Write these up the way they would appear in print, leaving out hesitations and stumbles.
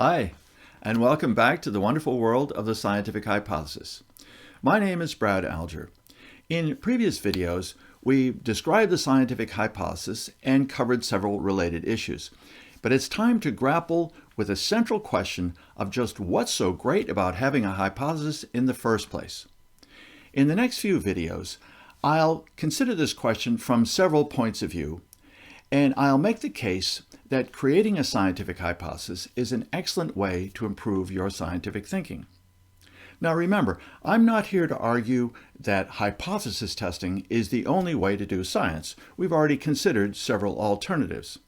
Hi, and welcome back to the wonderful world of the scientific hypothesis. My name is Brad Alger. In previous videos, we described the scientific hypothesis and covered several related issues. But it's time to grapple with a central question of just what's so great about having a hypothesis in the first place. In the next few videos, I'll consider this question from several points of view, and I'll make the case that creating a scientific hypothesis is an excellent way to improve your scientific thinking. Now remember, I'm not here to argue that hypothesis testing is the only way to do science. We've already considered several alternatives.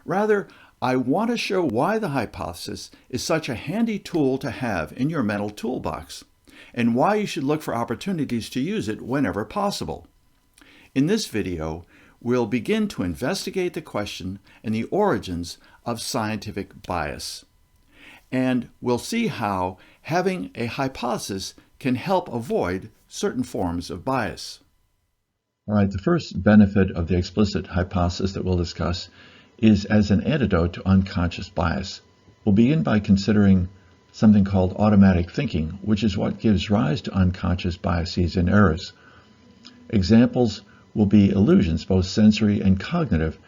Rather, I want to show why the hypothesis is such a handy tool to have in your mental toolbox, and why you should look for opportunities to use it whenever possible. In this video, we'll begin to investigate the question and the origins of scientific bias. And we'll see how having a hypothesis can help avoid certain forms of bias. All right, the first benefit of the explicit hypothesis that we'll discuss is as an antidote to unconscious bias. We'll begin by considering something called automatic thinking, which is what gives rise to unconscious biases and errors. Examples will be illusions, both sensory and cognitive,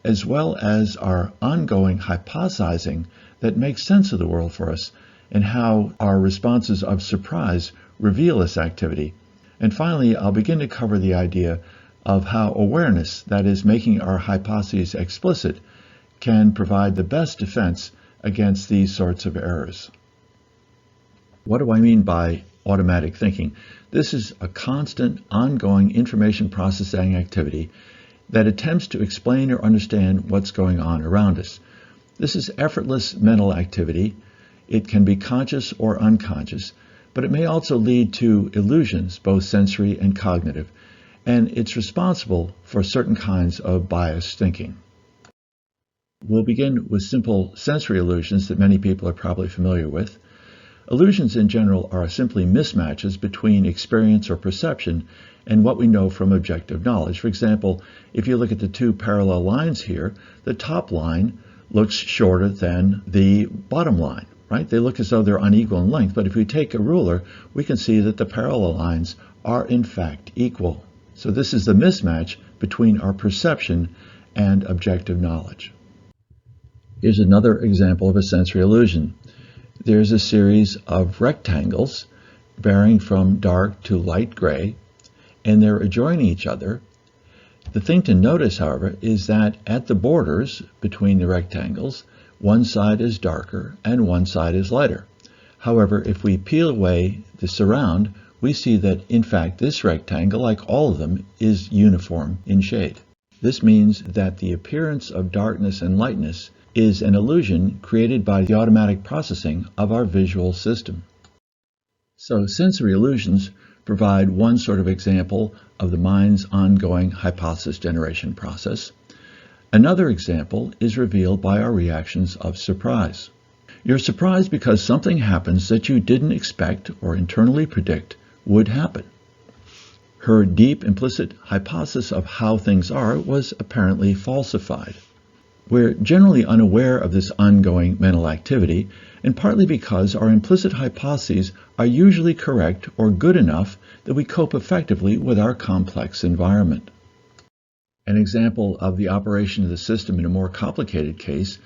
as well as our ongoing hypothesizing that makes sense of the world for us and how our responses of surprise reveal this activity. And finally, I'll begin to cover the idea of how awareness, that is, making our hypotheses explicit, can provide the best defense against these sorts of errors. What do I mean by automatic thinking? This is a constant, ongoing information processing activity that attempts to explain or understand what's going on around us. This is effortless mental activity. It can be conscious or unconscious, but it may also lead to illusions, both sensory and cognitive, and it's responsible for certain kinds of biased thinking. We'll begin with simple sensory illusions that many people are probably familiar with. Illusions in general are simply mismatches between experience or perception and what we know from objective knowledge. For example, if you look at the two parallel lines here, the top line looks shorter than the bottom line, right? They look as though they're unequal in length, but if we take a ruler, we can see that the parallel lines are in fact equal. So this is the mismatch between our perception and objective knowledge. Here's another example of a sensory illusion. There's a series of rectangles varying from dark to light gray, and they're adjoining each other. The thing to notice, however, is that at the borders between the rectangles, one side is darker and one side is lighter. However, if we peel away the surround, we see that, in fact, this rectangle, like all of them, is uniform in shade. This means that the appearance of darkness and lightness is an illusion created by the automatic processing of our visual system. So sensory illusions provide one sort of example of the mind's ongoing hypothesis generation process. Another example is revealed by our reactions of surprise. You're surprised because something happens that you didn't expect or internally predict would happen. Her deep implicit hypothesis of how things are was apparently falsified. We're generally unaware of this ongoing mental activity, and partly because our implicit hypotheses are usually correct or good enough that we cope effectively with our complex environment. An example of the operation of the system in a more complicated case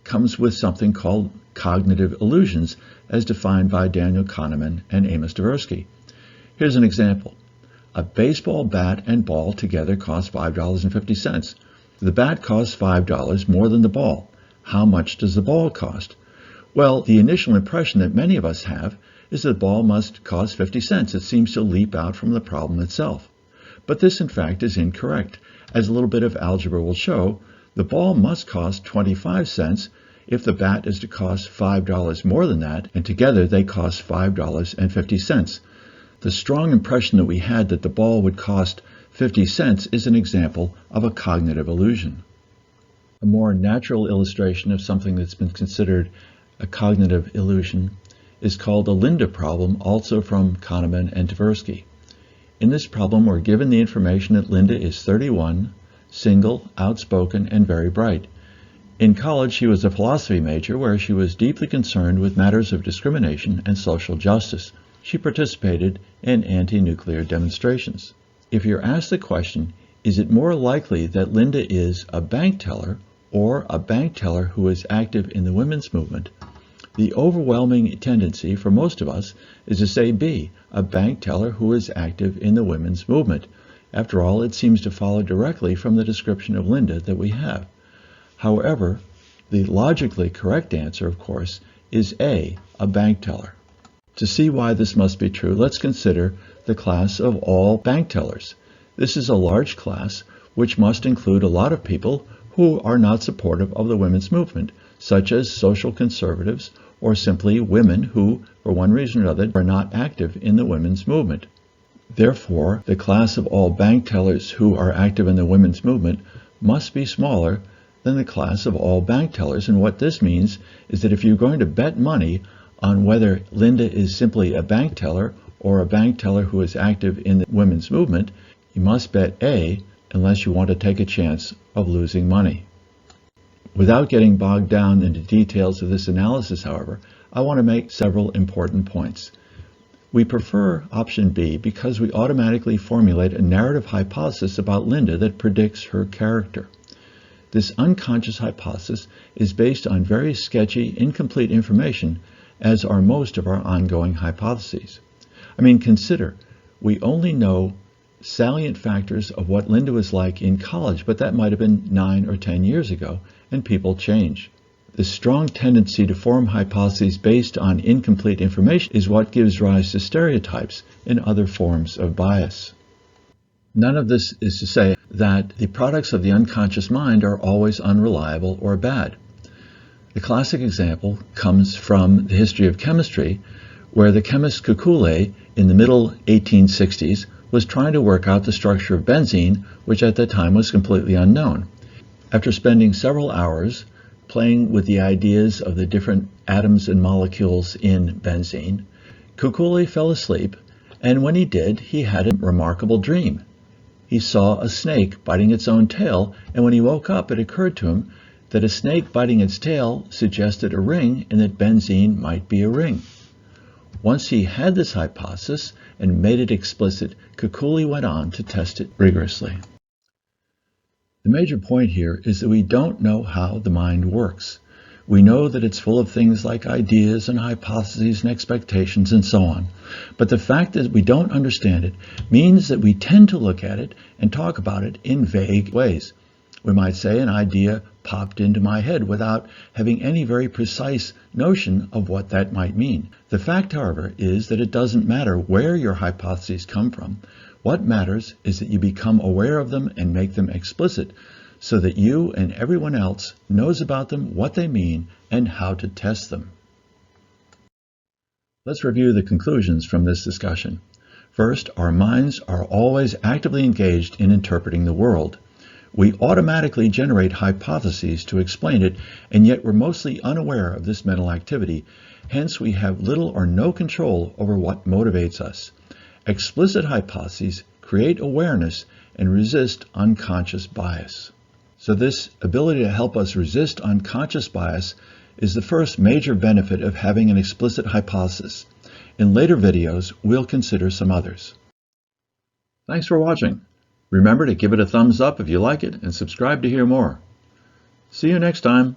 comes with something called cognitive illusions, as defined by Daniel Kahneman and Amos Tversky. Here's an example. A baseball bat and ball together cost $5.50. The bat costs $5 more than the ball. How much does the ball cost? Well, the initial impression that many of us have is that the ball must cost 50 cents. It seems to leap out from the problem itself. But this, in fact, is incorrect. As a little bit of algebra will show, the ball must cost 25 cents if the bat is to cost $5 more than that, and together they cost $5.50. The strong impression that we had that the ball would cost 50 cents is an example of a cognitive illusion. A more natural illustration of something that's been considered a cognitive illusion is called the Linda problem, also from Kahneman and Tversky. In this problem, we're given the information that Linda is 31, single, outspoken, and very bright. In college, she was a philosophy major where she was deeply concerned with matters of discrimination and social justice. She participated in anti-nuclear demonstrations. If you're asked the question, is it more likely that Linda is a bank teller or a bank teller who is active in the women's movement, the overwhelming tendency for most of us is to say B, a bank teller who is active in the women's movement. After all, it seems to follow directly from the description of Linda that we have. However, the logically correct answer, of course, is A, a bank teller. To see why this must be true, let's consider the class of all bank tellers. This is a large class which must include a lot of people who are not supportive of the women's movement, such as social conservatives or simply women who, for one reason or another, are not active in the women's movement. Therefore, the class of all bank tellers who are active in the women's movement must be smaller than the class of all bank tellers. And what this means is that if you're going to bet money on whether Linda is simply a bank teller or a bank teller who is active in the women's movement, you must bet A unless you want to take a chance of losing money. Without getting bogged down into details of this analysis, however, I want to make several important points. We prefer option B because we automatically formulate a narrative hypothesis about Linda that predicts her character. This unconscious hypothesis is based on very sketchy, incomplete information, as are most of our ongoing hypotheses. I mean, consider, we only know salient factors of what Linda was like in college, but that might have been 9 or 10 years ago, and people change. This strong tendency to form hypotheses based on incomplete information is what gives rise to stereotypes and other forms of bias. None of this is to say that the products of the unconscious mind are always unreliable or bad. The classic example comes from the history of chemistry, where the chemist Kekule in the middle 1860s was trying to work out the structure of benzene, which at that time was completely unknown. After spending several hours playing with the ideas of the different atoms and molecules in benzene, Kekule fell asleep, and when he did, he had a remarkable dream. He saw a snake biting its own tail, and when he woke up, it occurred to him that a snake biting its tail suggested a ring and that benzene might be a ring. Once he had this hypothesis and made it explicit, Kekule went on to test it rigorously. The major point here is that we don't know how the mind works. We know that it's full of things like ideas and hypotheses and expectations and so on. But the fact that we don't understand it means that we tend to look at it and talk about it in vague ways. We might say an idea popped into my head without having any very precise notion of what that might mean. The fact, however, is that it doesn't matter where your hypotheses come from. What matters is that you become aware of them and make them explicit, so that you and everyone else knows about them, what they mean, and how to test them. Let's review the conclusions from this discussion. First, our minds are always actively engaged in interpreting the world. We automatically generate hypotheses to explain it, and yet we're mostly unaware of this mental activity. Hence, we have little or no control over what motivates us. Explicit hypotheses create awareness and resist unconscious bias. So this ability to help us resist unconscious bias is the first major benefit of having an explicit hypothesis. In later videos, we'll consider some others. Thanks for watching. Remember to give it a thumbs up if you like it and subscribe to hear more. See you next time.